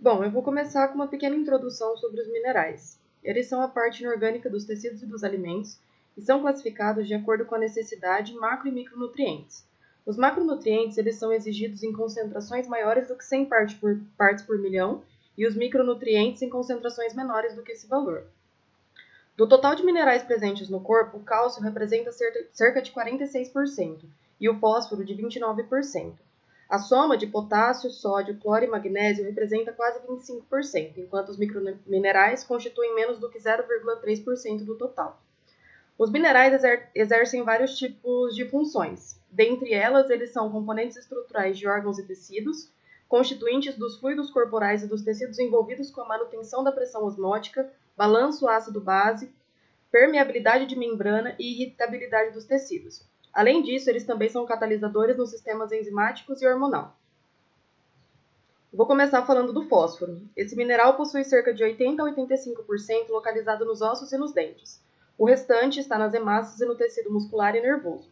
Bom, eu vou começar com uma pequena introdução sobre os minerais. Eles são a parte inorgânica dos tecidos e dos alimentos e são classificados de acordo com a necessidade macro e micronutrientes. Os macronutrientes eles são exigidos em concentrações maiores do que 100 partes por milhão e os micronutrientes em concentrações menores do que esse valor. Do total de minerais presentes no corpo, o cálcio representa cerca de 46% e o fósforo de 29%. A soma de potássio, sódio, cloro e magnésio representa quase 25%, enquanto os microminerais constituem menos do que 0,3% do total. Os minerais exercem vários tipos de funções. Dentre elas, eles são componentes estruturais de órgãos e tecidos, constituintes dos fluidos corporais e dos tecidos envolvidos com a manutenção da pressão osmótica, balanço ácido-base, permeabilidade de membrana e irritabilidade dos tecidos. Além disso, eles também são catalisadores nos sistemas enzimáticos e hormonal. Vou começar falando do fósforo. Esse mineral possui cerca de 80 a 85% localizado nos ossos e nos dentes. O restante está nas hemácias e no tecido muscular e nervoso.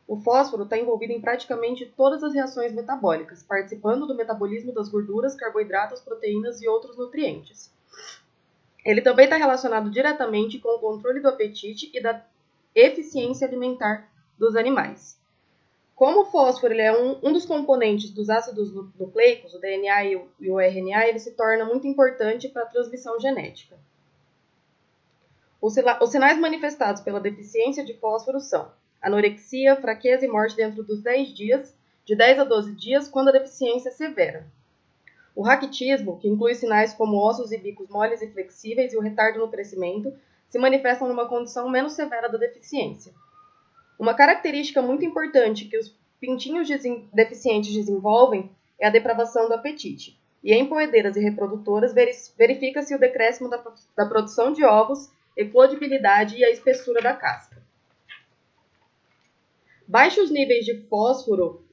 O fósforo está envolvido em praticamente todas as reações metabólicas, participando do metabolismo das gorduras, carboidratos, proteínas e outros nutrientes. Ele também está relacionado diretamente com o controle do apetite e da eficiência alimentar dos animais. Como o fósforo ele é um dos componentes dos ácidos nucleicos, o DNA e o RNA, ele se torna muito importante para a transmissão genética. Os sinais manifestados pela deficiência de fósforo são anorexia, fraqueza e morte dentro dos 10 dias, de 10 a 12 dias, quando a deficiência é severa. O raquitismo, que inclui sinais como ossos e bicos moles e flexíveis e o retardo no crescimento, se manifestam numa condição menos severa da deficiência. Uma característica muito importante que os pintinhos deficientes desenvolvem é a depravação do apetite. E em poedeiras e reprodutoras verifica-se o decréscimo da produção de ovos, eclodibilidade e a espessura da casca. Baixos níveis de fósforo,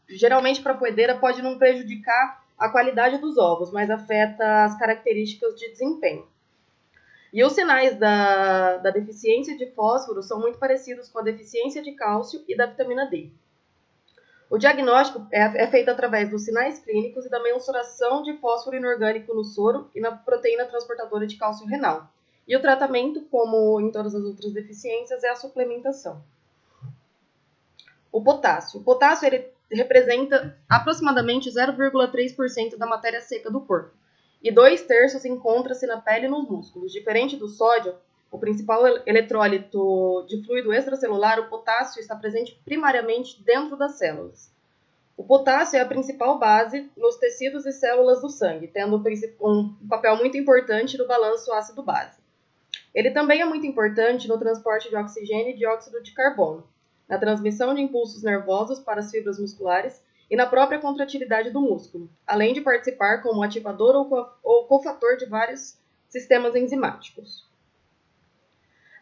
geralmente para a poedeira, pode não prejudicar a qualidade dos ovos, mas afeta as características de desempenho. E os sinais da deficiência de fósforo são muito parecidos com a deficiência de cálcio e da vitamina D. O diagnóstico é feito através dos sinais clínicos e da mensuração de fósforo inorgânico no soro e na proteína transportadora de cálcio renal. E o tratamento, como em todas as outras deficiências, é a suplementação. O potássio. O potássio ele representa aproximadamente 0,3% da matéria seca do corpo. E 2/3 encontra-se na pele e nos músculos. Diferente do sódio, o principal eletrólito de fluido extracelular, o potássio está presente primariamente dentro das células. O potássio é a principal base nos tecidos e células do sangue, tendo um papel muito importante no balanço ácido-base. Ele também é muito importante no transporte de oxigênio e dióxido de carbono, na transmissão de impulsos nervosos para as fibras musculares e na própria contratilidade do músculo, além de participar como ativador ou cofator de vários sistemas enzimáticos.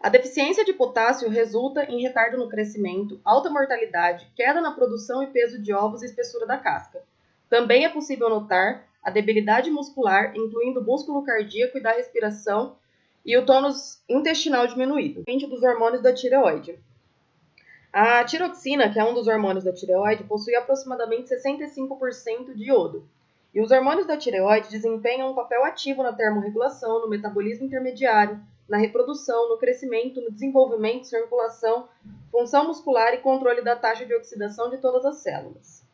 A deficiência de potássio resulta em retardo no crescimento, alta mortalidade, queda na produção e peso de ovos e espessura da casca. Também é possível notar a debilidade muscular, incluindo o músculo cardíaco e da respiração, e o tônus intestinal diminuído, dos hormônios da tireoide. A tiroxina, que é um dos hormônios da tireoide, possui aproximadamente 65% de iodo. E os hormônios da tireoide desempenham um papel ativo na termorregulação, no metabolismo intermediário, na reprodução, no crescimento, no desenvolvimento, circulação, função muscular e controle da taxa de oxidação de todas as células.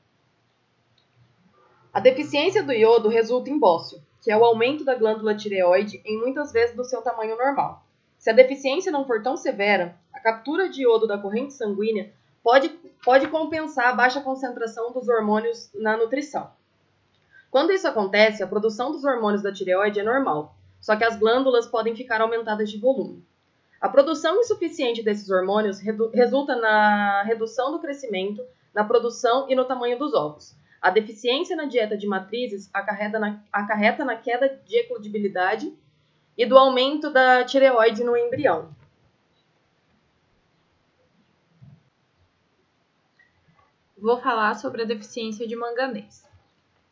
A deficiência do iodo resulta em bócio, que é o aumento da glândula tireoide em muitas vezes do seu tamanho normal. Se a deficiência não for tão severa, a captura de iodo da corrente sanguínea pode compensar a baixa concentração dos hormônios na nutrição. Quando isso acontece, a produção dos hormônios da tireoide é normal, só que as glândulas podem ficar aumentadas de volume. A produção insuficiente desses hormônios resulta na redução do crescimento, na produção e no tamanho dos ovos. A deficiência na dieta de matrizes acarreta na queda de eclodibilidade e do aumento da tireoide no embrião. Vou falar sobre a deficiência de manganês.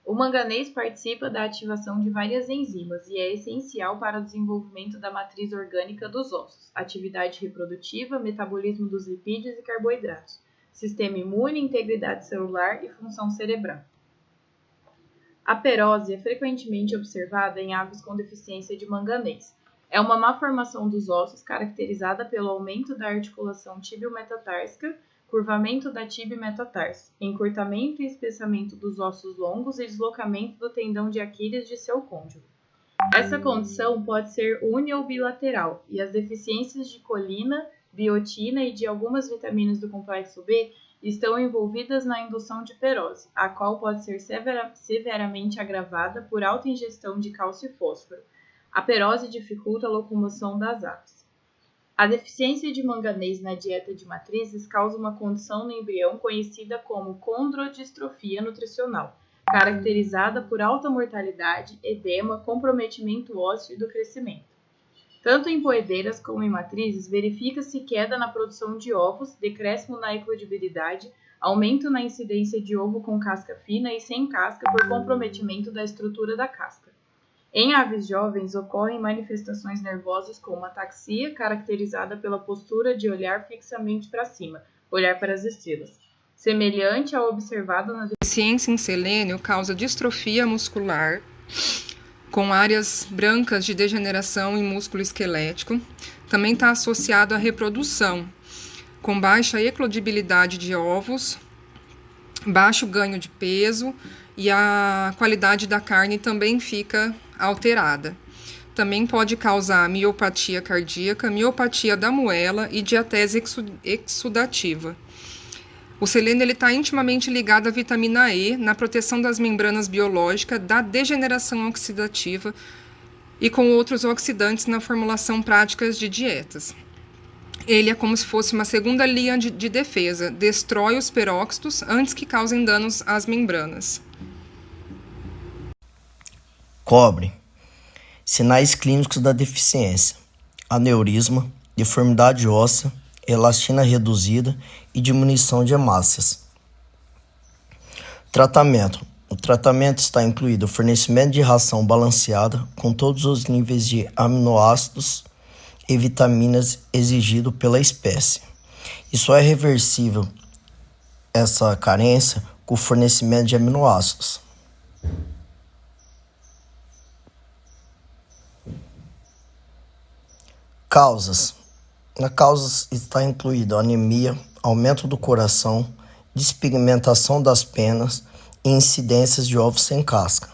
O manganês participa da ativação de várias enzimas e é essencial para o desenvolvimento da matriz orgânica dos ossos, atividade reprodutiva, metabolismo dos lipídios e carboidratos, sistema imune, integridade celular e função cerebral. A perose é frequentemente observada em aves com deficiência de manganês. É uma malformação dos ossos caracterizada pelo aumento da articulação tibio-metatársica, curvamento da tibia e metatarso, encurtamento e espessamento dos ossos longos e deslocamento do tendão de Aquiles de seu cônjuge. Essa condição pode ser uni ou bilateral, e as deficiências de colina, biotina e de algumas vitaminas do complexo B estão envolvidas na indução de perose, a qual pode ser severamente agravada por alta ingestão de cálcio e fósforo. A perose dificulta a locomoção das aves. A deficiência de manganês na dieta de matrizes causa uma condição no embrião conhecida como condrodistrofia nutricional, caracterizada por alta mortalidade, edema, comprometimento ósseo e do crescimento. Tanto em poedeiras como em matrizes, verifica-se queda na produção de ovos, decréscimo na eclodibilidade, aumento na incidência de ovo com casca fina e sem casca por comprometimento da estrutura da casca. Em aves jovens, ocorrem manifestações nervosas como ataxia, caracterizada pela postura de olhar fixamente para cima, olhar para as estrelas, semelhante ao observado na deficiência em selênio causa distrofia muscular, com áreas brancas de degeneração em músculo esquelético. Também está associado à reprodução, com baixa eclodibilidade de ovos, baixo ganho de peso e a qualidade da carne também fica alterada. Também pode causar miopatia cardíaca, miopatia da moela e diatese exudativa. O selênio está intimamente ligado à vitamina E na proteção das membranas biológicas, da degeneração oxidativa e com outros oxidantes na formulação práticas de dietas. Ele é como se fosse uma segunda linha de defesa, destrói os peróxidos antes que causem danos às membranas. Cobre. Sinais clínicos da deficiência: aneurisma, deformidade óssea, elastina reduzida e diminuição de hemácias. Tratamento. O tratamento está incluído o fornecimento de ração balanceada com todos os níveis de aminoácidos e vitaminas exigido pela espécie. E só é reversível essa carência com o fornecimento de aminoácidos. Causas. Na causas está incluído anemia, aumento do coração, despigmentação das penas e incidências de ovos sem casca.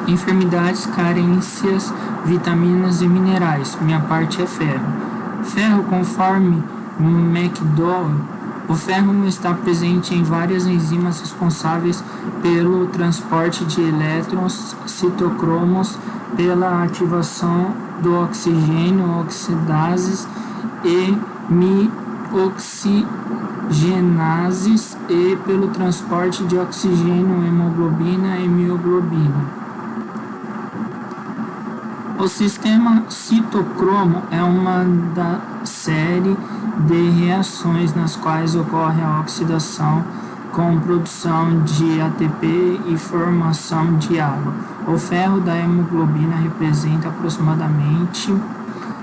Enfermidades, carências, vitaminas e minerais. Minha parte é ferro. Ferro, conforme McDowell, o ferro está presente em várias enzimas responsáveis pelo transporte de elétrons, citocromos, pela ativação do oxigênio, oxidases e mioxigenases e pelo transporte de oxigênio, hemoglobina e mioglobina. O sistema citocromo é uma da série de reações nas quais ocorre a oxidação com produção de ATP e formação de água. O ferro da hemoglobina representa aproximadamente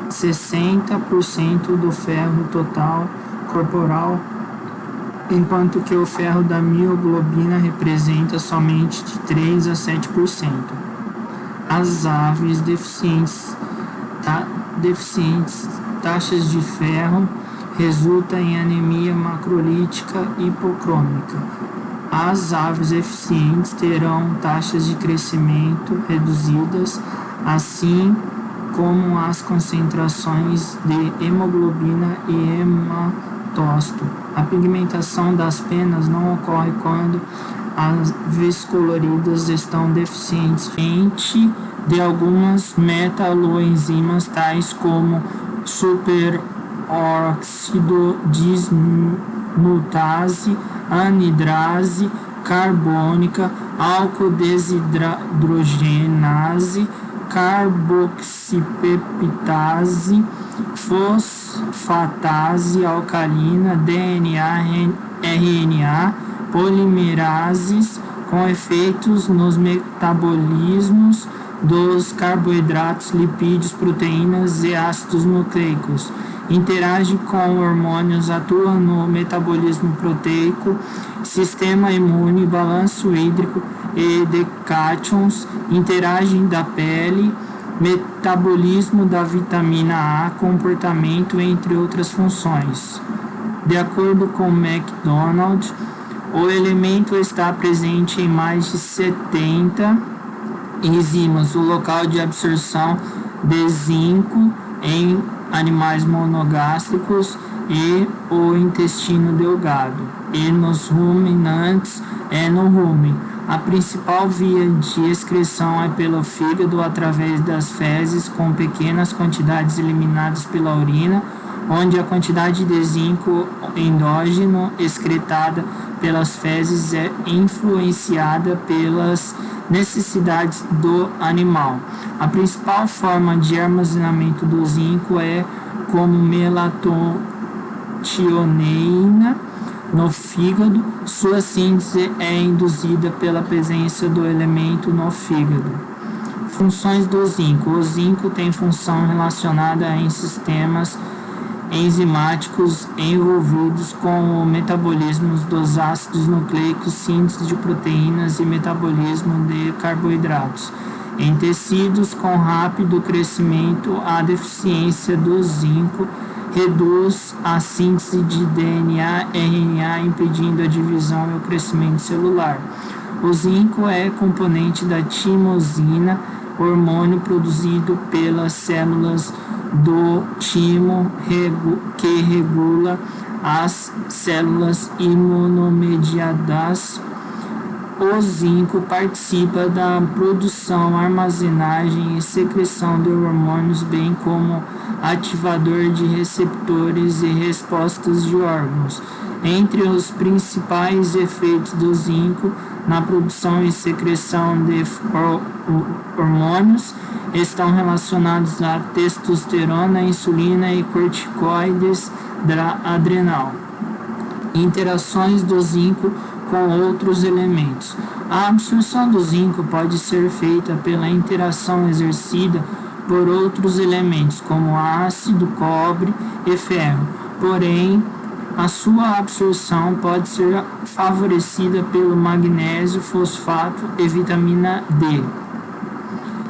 60% do ferro total corporal, enquanto que o ferro da mioglobina representa somente de 3 a 7%. As aves deficientes taxas de ferro resulta em anemia macrolítica hipocrômica. As aves eficientes terão taxas de crescimento reduzidas, assim como as concentrações de hemoglobina e hematócito. A pigmentação das penas não ocorre quando as aves coloridas estão deficientes de algumas metaloenzimas tais como superóxido dismutase, anidrase carbônica, álcool desidrogenase, carboxipeptase, fosfatase alcalina, DNA, RNA, polimerases com efeitos nos metabolismos dos carboidratos, lipídios, proteínas e ácidos nucleicos. Interage com hormônios, atua no metabolismo proteico, sistema imune, balanço hídrico e de cátions, interagem da pele, metabolismo da vitamina A, comportamento, entre outras funções. De acordo com McDonald, o elemento está presente em mais de 70 enzimas. O local de absorção de zinco em animais monogástricos e o intestino delgado, e nos ruminantes é no rumen. A principal via de excreção é pelo fígado através das fezes, com pequenas quantidades eliminadas pela urina, onde a quantidade de zinco endógeno excretada pelas fezes é influenciada pelas necessidades do animal. A principal forma de armazenamento do zinco é como melatonina no fígado. Sua síntese é induzida pela presença do elemento no fígado. Funções do zinco. O zinco tem função relacionada em sistemas enzimáticos envolvidos com o metabolismo dos ácidos nucleicos, síntese de proteínas e metabolismo de carboidratos. Em tecidos com rápido crescimento, a deficiência do zinco reduz a síntese de DNA e RNA, impedindo a divisão e o crescimento celular. O zinco é componente da timosina, hormônio produzido pelas células do timo que regula as células imunomediadas. O zinco participa da produção, armazenagem e secreção de hormônios, bem como ativador de receptores e respostas de órgãos. Entre os principais efeitos do zinco na produção e secreção de hormônios estão relacionados a testosterona, insulina e corticoides adrenal. Interações do zinco com outros elementos. A absorção do zinco pode ser feita pela interação exercida por outros elementos, como ácido, cobre e ferro. Porém, a sua absorção pode ser favorecida pelo magnésio, fosfato e vitamina D.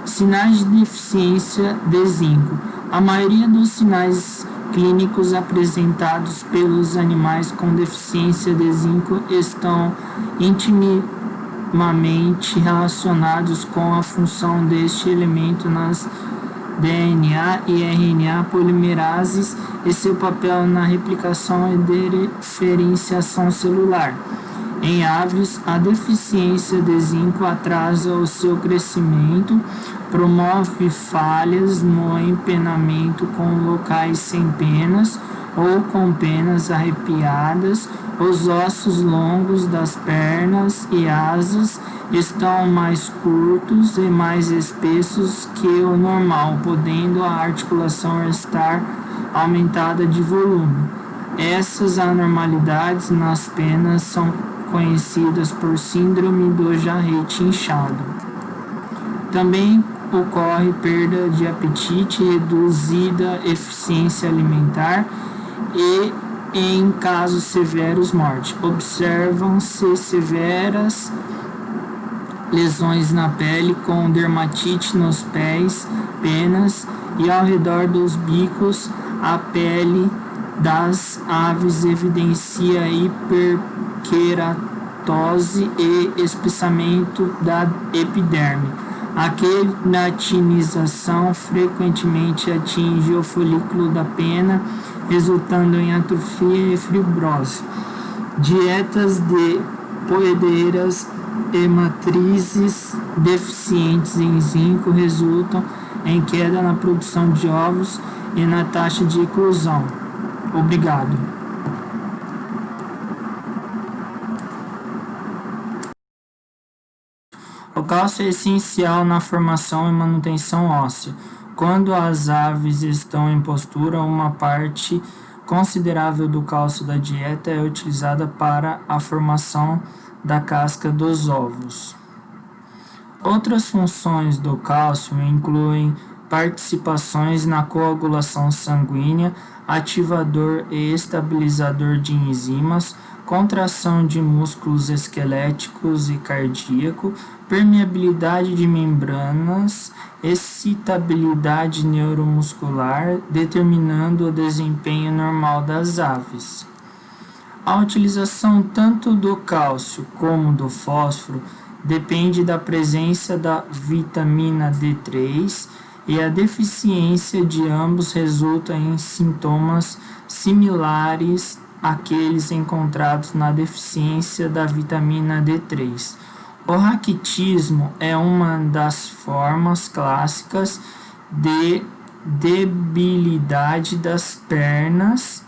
Sinais de deficiência de zinco. A maioria dos sinais clínicos apresentados pelos animais com deficiência de zinco estão intimamente relacionados com a função deste elemento nas DNA e RNA polimerases e seu papel na replicação e diferenciação celular. Em aves, a deficiência de zinco atrasa o seu crescimento, promove falhas no empenamento com locais sem penas ou com penas arrepiadas. Os ossos longos das pernas e asas estão mais curtos e mais espessos que o normal, podendo a articulação estar aumentada de volume. Essas anormalidades nas penas são conhecidas por síndrome do jarrete inchado. Também ocorre perda de apetite, reduzida eficiência alimentar e, em casos severos, morte. Observam-se severas lesões na pele, com dermatite nos pés, penas e ao redor dos bicos. A pele das aves evidencia hiperkeratose e espessamento da epiderme. A queratinização frequentemente atinge o folículo da pena, resultando em atrofia e fibrose. Dietas de poedeiras e matrizes deficientes em zinco resultam em queda na produção de ovos e na taxa de eclosão. Obrigado. O cálcio é essencial na formação e manutenção óssea. Quando as aves estão em postura, uma parte considerável do cálcio da dieta é utilizada para a formação da casca dos ovos. Outras funções do cálcio incluem participações na coagulação sanguínea, ativador e estabilizador de enzimas, contração de músculos esqueléticos e cardíaco, permeabilidade de membranas, excitabilidade neuromuscular, determinando o desempenho normal das aves. A utilização tanto do cálcio como do fósforo depende da presença da vitamina D3 e a deficiência de ambos resulta em sintomas similares àqueles encontrados na deficiência da vitamina D3. O raquitismo é uma das formas clássicas de debilidade das pernas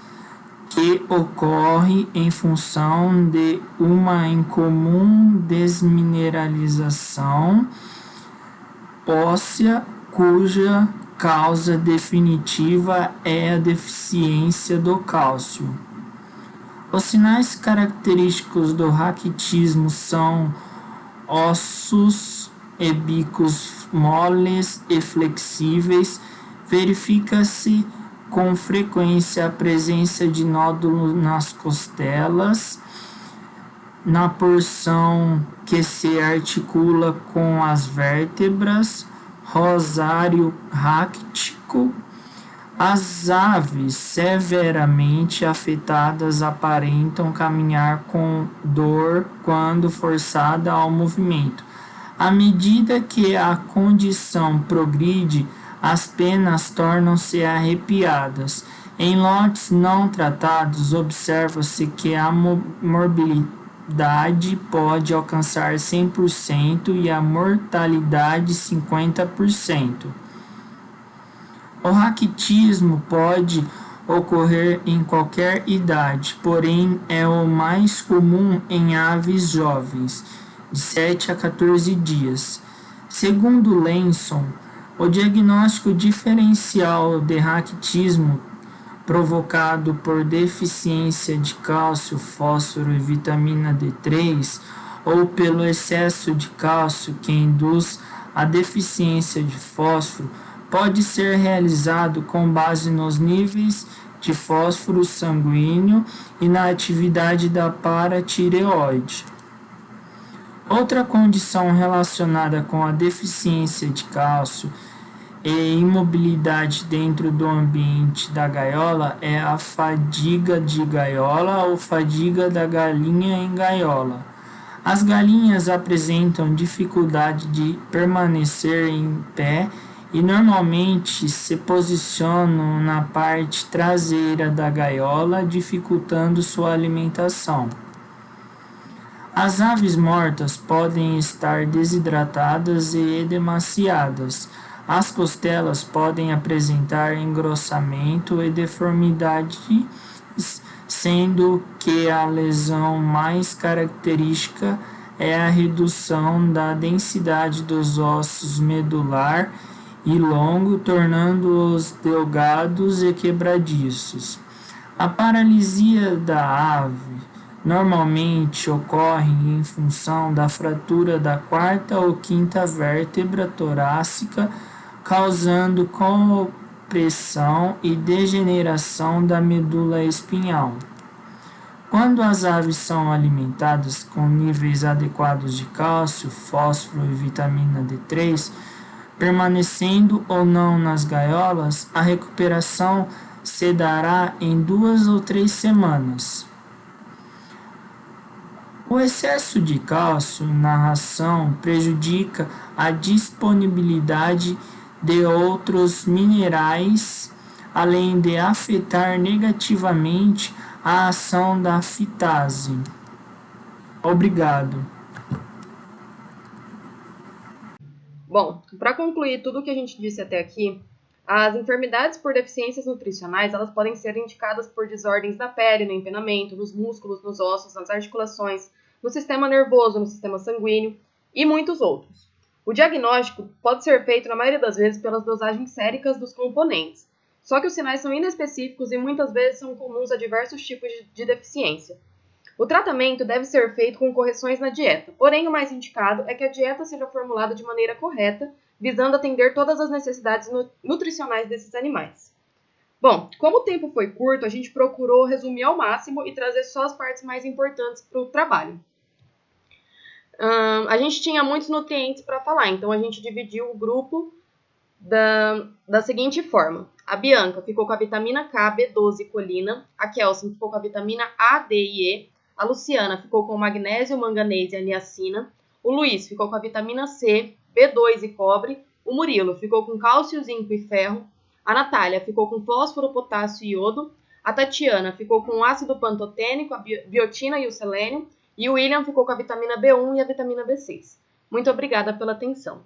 que ocorre em função de uma incomum desmineralização óssea cuja causa definitiva é a deficiência do cálcio. Os sinais característicos do raquitismo são ossos e bicos moles e flexíveis. Verifica-se com frequência a presença de nódulos nas costelas, na porção que se articula com as vértebras, rosário ráqutico. As aves severamente afetadas aparentam caminhar com dor quando forçada ao movimento. À medida que a condição progride, as penas tornam-se arrepiadas. Em lotes não tratados, observa-se que a morbilidade pode alcançar 100% e a mortalidade 50%. O raquitismo pode ocorrer em qualquer idade, porém é o mais comum em aves jovens, de 7 a 14 dias. Segundo Lenson, o diagnóstico diferencial de raquitismo provocado por deficiência de cálcio, fósforo e vitamina D3 ou pelo excesso de cálcio que induz a deficiência de fósforo pode ser realizado com base nos níveis de fósforo sanguíneo e na atividade da paratireoide. Outra condição relacionada com a deficiência de cálcio e imobilidade dentro do ambiente da gaiola é a fadiga de gaiola ou fadiga da galinha em gaiola. As galinhas apresentam dificuldade de permanecer em pé e normalmente se posicionam na parte traseira da gaiola, dificultando sua alimentação. As aves mortas podem estar desidratadas e edemaciadas. As costelas podem apresentar engrossamento e deformidades, sendo que a lesão mais característica é a redução da densidade dos ossos medular e longo, tornando-os delgados e quebradiços. A paralisia da ave normalmente ocorre em função da fratura da quarta ou quinta vértebra torácica, causando compressão e degeneração da medula espinhal. Quando as aves são alimentadas com níveis adequados de cálcio, fósforo e vitamina D3, permanecendo ou não nas gaiolas, a recuperação se dará em 2 ou 3 semanas. O excesso de cálcio na ração prejudica a disponibilidade de outros minerais, além de afetar negativamente a ação da fitase. Obrigado. Bom, para concluir tudo o que a gente disse até aqui, as enfermidades por deficiências nutricionais elas podem ser indicadas por desordens na pele, no empenamento, nos músculos, nos ossos, nas articulações, no sistema nervoso, no sistema sanguíneo e muitos outros. O diagnóstico pode ser feito, na maioria das vezes, pelas dosagens séricas dos componentes, só que os sinais são inespecíficos e muitas vezes são comuns a diversos tipos de deficiência. O tratamento deve ser feito com correções na dieta, porém o mais indicado é que a dieta seja formulada de maneira correta, visando atender todas as necessidades nutricionais desses animais. Bom, como o tempo foi curto, a gente procurou resumir ao máximo e trazer só as partes mais importantes para o trabalho. A gente tinha muitos nutrientes para falar, então a gente dividiu o grupo da seguinte forma. A Bianca ficou com a vitamina K, B12 e colina, a Kelsen ficou com a vitamina A, D e E, a Luciana ficou com o magnésio, manganês e a niacina, o Luiz ficou com a vitamina C, B2 e cobre, o Murilo ficou com cálcio, zinco e ferro, a Natália ficou com fósforo, potássio e iodo, a Tatiana ficou com o ácido pantotênico, a biotina e o selênio, e o William ficou com a vitamina B1 e a vitamina B6. Muito obrigada pela atenção.